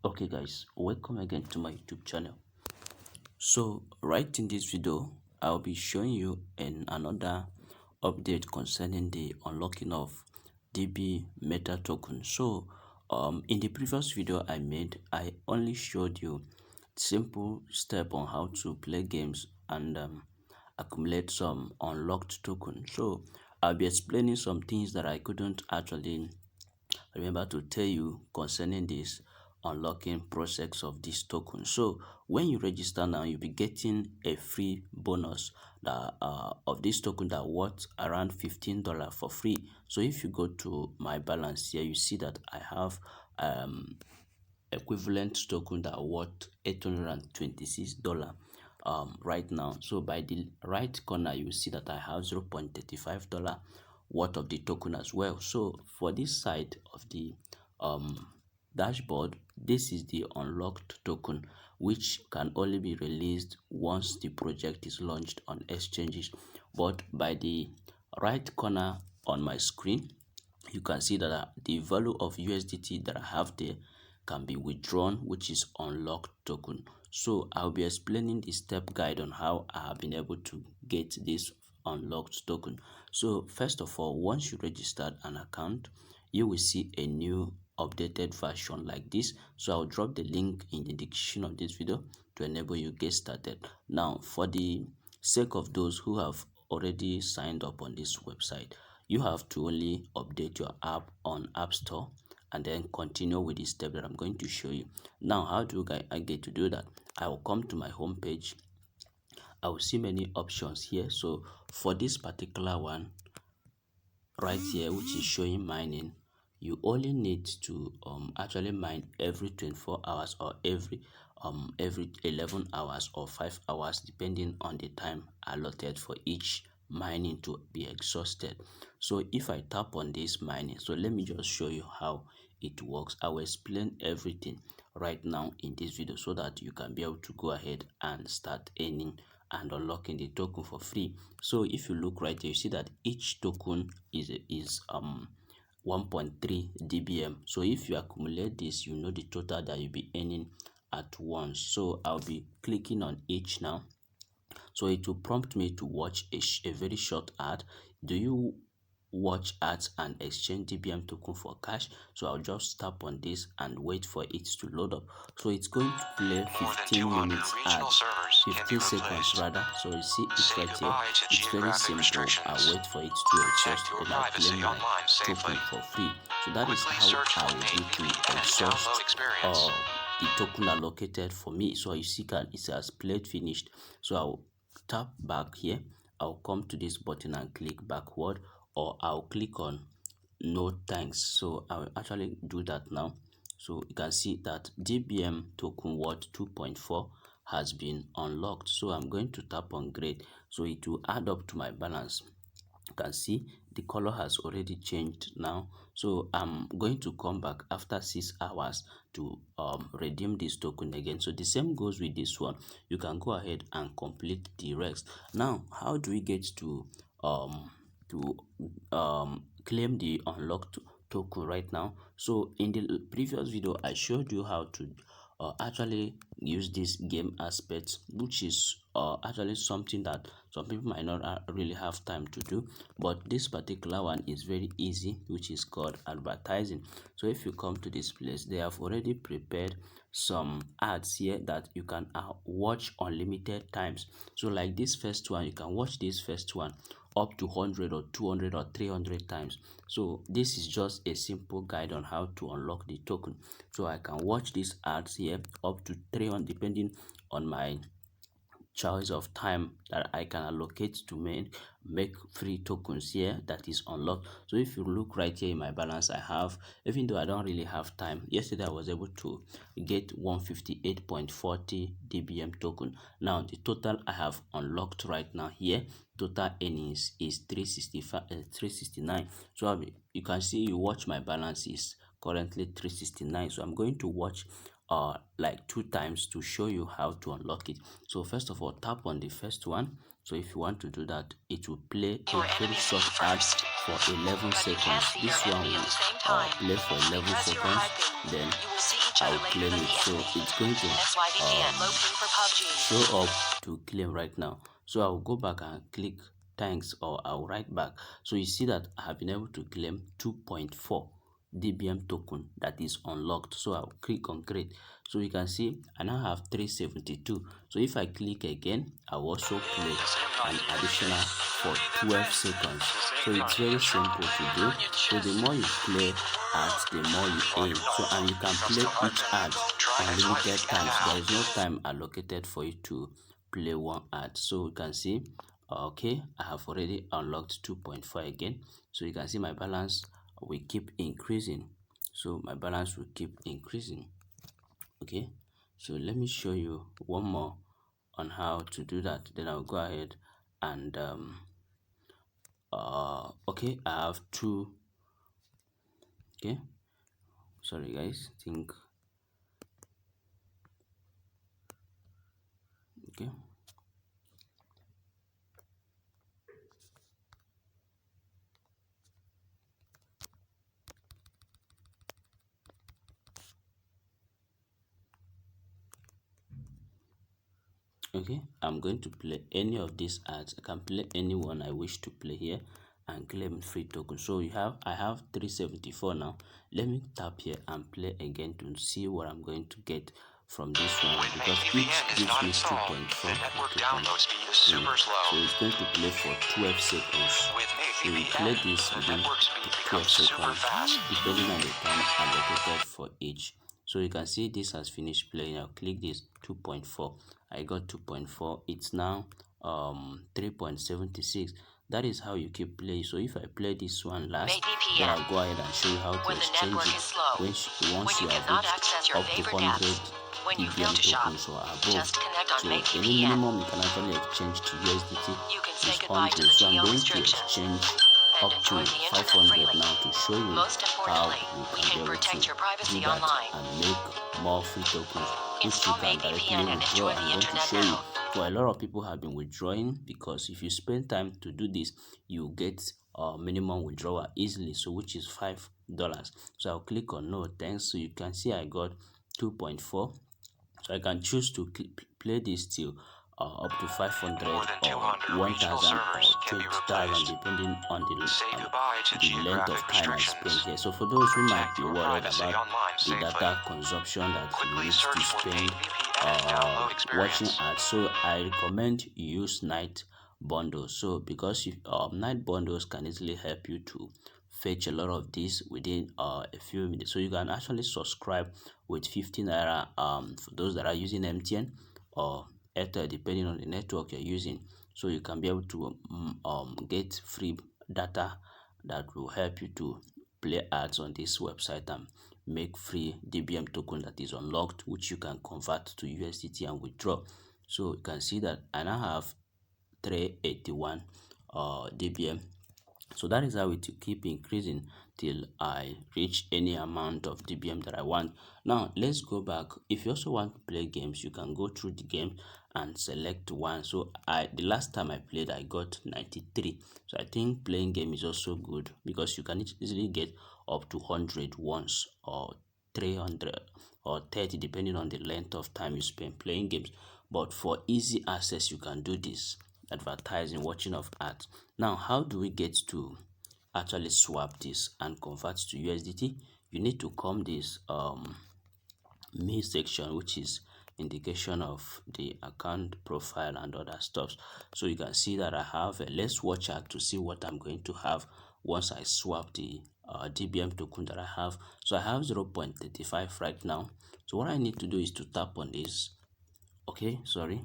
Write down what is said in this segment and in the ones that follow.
Okay guys, welcome again to my YouTube channel. So right in this video, I'll be showing you another update concerning the unlocking of DB Meta token. So in the previous video I made, I only showed you simple step on how to play games and accumulate some unlocked token. So I'll be explaining some things that I couldn't actually remember to tell you concerning this unlocking process of this token. So when you register now, you'll be getting a free bonus that of this token that worth around $15 for free. So if you go to my balance here, you see that I have equivalent token that worth $826 right now. So by the right corner, you see that I have $0.35 worth of the token as well. So for this side of the dashboard, this is the unlocked token, which can only be released once the project is launched on exchanges. But by the right corner on my screen, you can see that the value of USDT that I have there can be withdrawn, which is unlocked token. So I'll be explaining the step guide on how I have been able to get this unlocked token. So first of all, once you registered an account, you will see a new updated version like this. So I'll drop the link in the description of this video to enable you get started. Now, for the sake of those who have already signed up on this website, you have to only update your app on App Store and then continue with the step that I'm going to show you. Now, how do I get to do that? I will come to my home page. I will see many options here. So for this particular one right here, which is showing mining, you only need to actually mine every 24 hours or every 11 hours or 5 hours, depending on the time allotted for each mining to be exhausted. So if I tap on this mining, so let me just show you how it works. I will explain everything right now in this video so that you can be able to go ahead and start earning and unlocking the token for free. So if you look right here, you see that each token is 1.3 dBm. So if you accumulate this, you know the total that you'll be earning at once. So I'll be clicking on each now. So it will prompt me to watch a very short ad. Do you watch ads and exchange DBM token for cash? So I'll just tap on this and wait for it to load up. So it's going to play 15 minutes ad, 15 seconds rather. So you see it right here. It's very simple. I'll wait for it to exhaust and I'll claim my token for free. So that is how I will do to exhaust the token allocated for me. So you see that it has played finished. So I'll tap back here. I'll come to this button and click backward, or I'll click on no thanks. So I'll actually do that now. So you can see that DBM token worth 2.4 has been unlocked. So I'm going to tap on grade, so it will add up to my balance. You can see the color has already changed now. So I'm going to come back after 6 hours to redeem this token again. So the same goes with this one. You can go ahead and complete the rest. Now, how do we get to claim the unlocked token right now? So in the previous video, I showed you how to actually use this game aspect, which is actually something that some people might not really have time to do, but this particular one is very easy, which is called advertising. So if you come to this place, they have already prepared some ads here that you can watch unlimited times. So like this first one, you can watch this first one up to 100 or 200 or 300 times. So this is just a simple guide on how to unlock the token. So I can watch these ads here up to 300 depending on my choice of time that I can allocate to make free tokens here that is unlocked. So if you look right here in my balance, I have, even though I don't really have time, yesterday I was able to get 158.40 dBm token. Now the total I have unlocked right now here, total earnings is 369. So you can see, you watch my balance is currently 369. So I'm going to watch like 2 times to show you how to unlock it. So first of all, tap on the first one. So if you want to do that, it will play a very short ad for 11 seconds. This one will play for 11 seconds. Then I'll claim it. So it's going to show up to claim right now. So I'll go back and click thanks, or I'll write back. So you see that I have been able to claim 2.4 DBM token that is unlocked. So I'll click on create. So you can see I now have 372. So if I click again, I'll also play an additional for 12 seconds. So it's very simple to do. So the more you play ads, the more you earn. So, and you can play each ad unlimited times. There is no time allocated for you to play one ad. So you can see, okay, I have already unlocked 2.4 again. So you can see my balance will keep increasing. So my balance will keep increasing. Okay, so let me show you one more on how to do that. Then I'll go ahead and okay, I have two. Okay, sorry guys, think. Okay, okay, I'm going to play any of these ads. I can play any one I wish to play here and claim free token. So I have 374 now. Let me tap here and play again to see what I'm going to get from this one, because each gives me 2.4. So it's going to play for 12 seconds. So we play this within 12 seconds depending on the time allocated for each. So you can see this has finished playing. I'll click this 2.4. I got 2.4. It's now 3.76. That is how you keep playing. So if I play this one last, then I'll go ahead and show you how to exchange it once you have reached up to 100 EVM tokens or above. So any minimum you can actually exchange to USDT is 100. So I'm going to exchange up to 500 now to show you how you can be able to do that and make more free tokens, which you can directly withdraw. I'm going to show you. So a lot of people have been withdrawing, because if you spend time to do this, you get minimum withdrawal easily, so which is $5. So I'll click on no thanks. So you can see I got 2.4. So I can choose to play this till up to 500 or 1,000 or 20,000, depending on the length of time I spend here. So for those who might be worried about the data consumption that you need to spend watching ads, so I recommend you use night bundles. So because night bundles can easily help you to fetch a lot of this within a few minutes. So you can actually subscribe with 15 naira for those that are using MTN or Airtel, depending on the network you're using. So you can be able to get free data that will help you to play ads on this website and make free DBM token that is unlocked, which you can convert to USDT and withdraw. So you can see that I now have 381 DBM. So that is how it will keep increasing till I reach any amount of DBM that I want. Now let's go back. If you also want to play games, you can go through the game and select one. So the last time I played, I got 93. So I think playing game is also good, because you can easily get up to 100 once, or 300 or 30, depending on the length of time you spend playing games. But for easy access, you can do this advertising, watching of ads. Now, how do we get to actually swap this and convert to USDT? You need to come this me section, which is indication of the account profile and other stuff. So you can see that I have let's watch out to see what I'm going to have once I swap the DBM token that I have. So I have 0.35 right now. So what I need to do is to tap on this. Okay, sorry.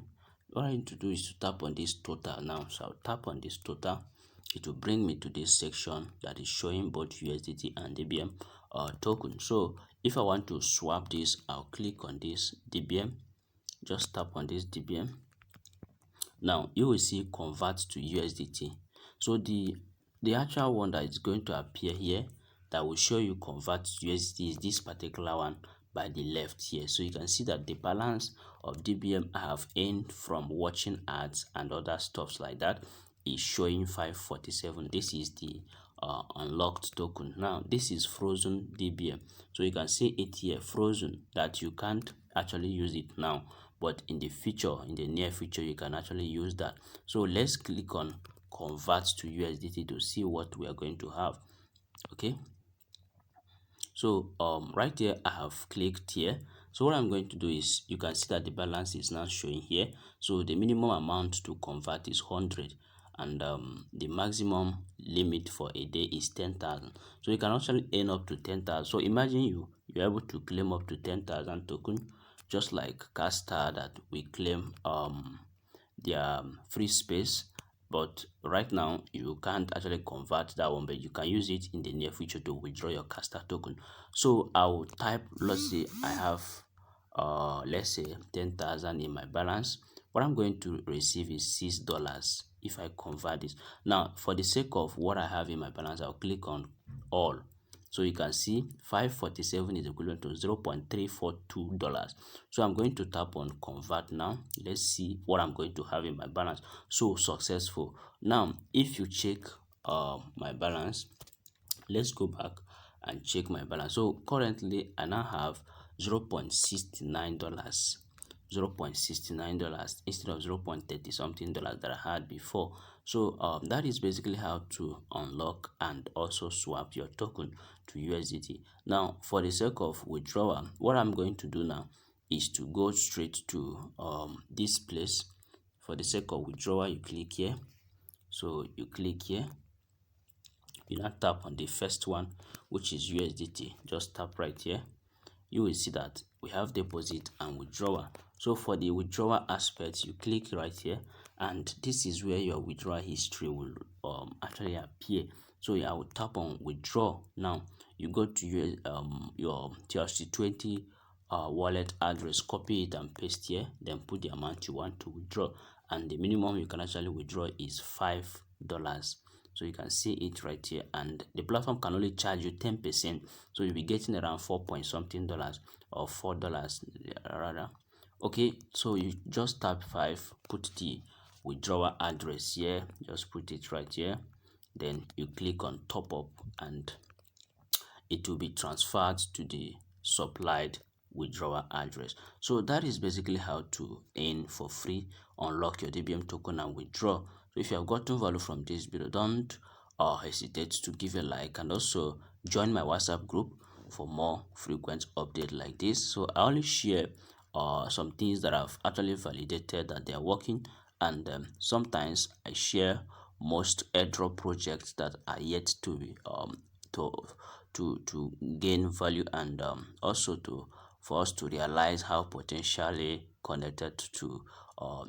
What I need to do is to tap on this total now. So I'll tap on this total. It will bring me to this section that is showing both USDT and DBM token. So if I want to swap this, I'll click on this DBM. Just tap on this DBM. Now you will see convert to USDT. So the actual one that is going to appear here that will show you convert to USDT is this particular one by the left here. So you can see that the balance of DBM I have earned from watching ads and other stuffs like that is showing 547. This is the unlocked token. Now this is frozen DBM, so you can see it here, frozen, that you can't actually use it now, but in the future, in the near future, you can actually use that. So let's click on convert to USDT to see what we are going to have. Okay, so right here I have clicked here. So what I'm going to do is, you can see that the balance is now showing here. So the minimum amount to convert is 100, and the maximum limit for a day is 10,000. So you can actually earn up to 10,000. So imagine you're able to claim up to 10,000 token, just like Castar that we claim their free space. But right now you can't actually convert that one, but you can use it in the near future to withdraw your Castar token. So I'll type, let's say I have let's say 10,000 in my balance. What I'm going to receive is $6 if I convert this. Now for the sake of what I have in my balance, I'll click on all. So you can see 547 is equivalent to $0.342. So I'm going to tap on convert now. Let's see what I'm going to have in my balance. So successful. Now if you check my balance, let's go back and check my balance. So currently I now have $0.69, $0.69 instead of $0.30 something that I had before. So that is basically how to unlock and also swap your token to USDT. Now for the sake of withdrawal, what I'm going to do now is to go straight to this place. For the sake of withdrawal, you click here. So you click here, you now tap on the first one, which is USDT. Just tap right here. You will see that we have deposit and withdrawal. So for the withdrawal aspect, you click right here, and this is where your withdrawal history will actually appear. So I will tap on withdraw. Now you go to your TRC20 wallet address, copy it and paste here, then put the amount you want to withdraw, and the minimum you can actually withdraw is $5. So you can see it right here, and the platform can only charge you 10%, so you'll be getting around 4 point something dollars, or $4 rather. Okay, so you just tap 5, put the withdrawal address here, just put it right here, then you click on top up, and it will be transferred to the supplied withdrawal address. So that is basically how to earn for free, unlock your DBM token and withdraw. So if you have gotten value from this video, don't hesitate to give a like, and also join my WhatsApp group for more frequent updates like this. So I only share some things that I've actually validated that they are working, and sometimes I share most airdrop projects that are yet to be to gain value, and also for us to realize how potentially connected to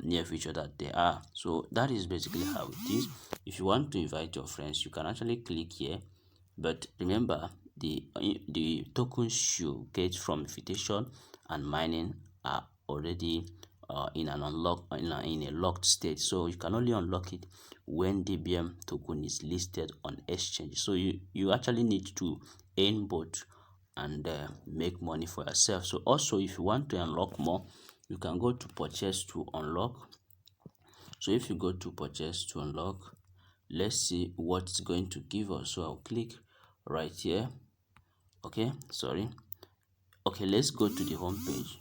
near future that they are. So that is basically how it is. If you want to invite your friends, you can actually click here, but remember the tokens you get from invitation and mining are already in a locked state. So you can only unlock it when DBM token is listed on exchange. So you actually need to earn both and make money for yourself. So also, if you want to unlock more, you can go to purchase to unlock. So if you go to purchase to unlock, let's see what it's going to give us. So I'll click right here. Okay, let's go to the home page.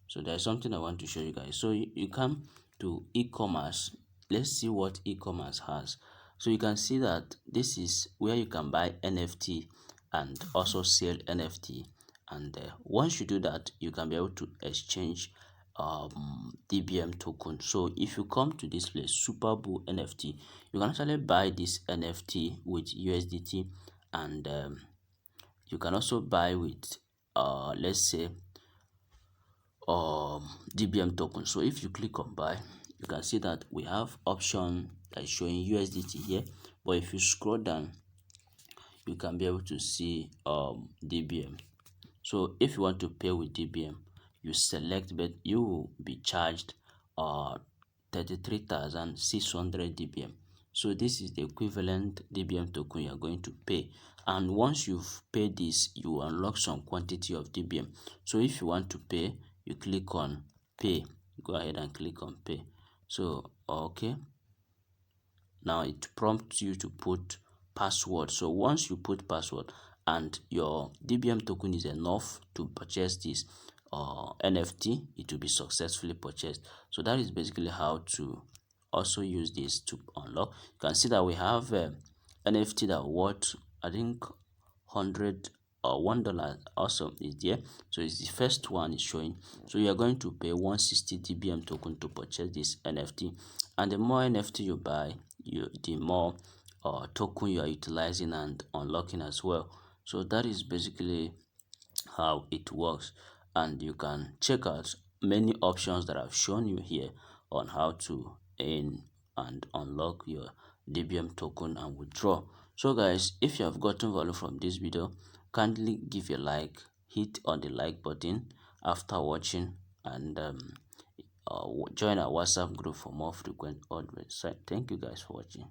So there's something I want to show you guys. So you come to e-commerce. Let's see what e-commerce has. So you can see that this is where you can buy NFT and also sell NFT, and once you do that, you can be able to exchange DBM token. So if you come to this place, Super Bull NFT, you can actually buy this NFT with USDT, and you can also buy with let's say DBM token. So if you click on buy, you can see that we have option that is showing USDT here, but if you scroll down, you can be able to see DBM. So if you want to pay with DBM, you select, but you will be charged 33,600 DBM. So this is the equivalent DBM token you are going to pay, and once you've paid this, you unlock some quantity of DBM. So if you want to pay, you click on pay, go ahead and click on pay. So okay, now it prompts you to put password. So once you put password and your DBM token is enough to purchase this NFT, it will be successfully purchased. So that is basically how to also use this to unlock. You can see that we have NFT that worth, I think, 100 or $1 also is there. So it's the first one is showing. So you are going to pay 160 DBM token to purchase this NFT, and the more NFT you buy, the more token you are utilizing and unlocking as well. So that is basically how it works, and you can check out many options that I've shown you here on how to earn and unlock your DBM token and withdraw. So guys, if you have gotten value from this video, kindly give a like, hit on the like button after watching, and join our WhatsApp group for more frequent updates. So thank you guys for watching.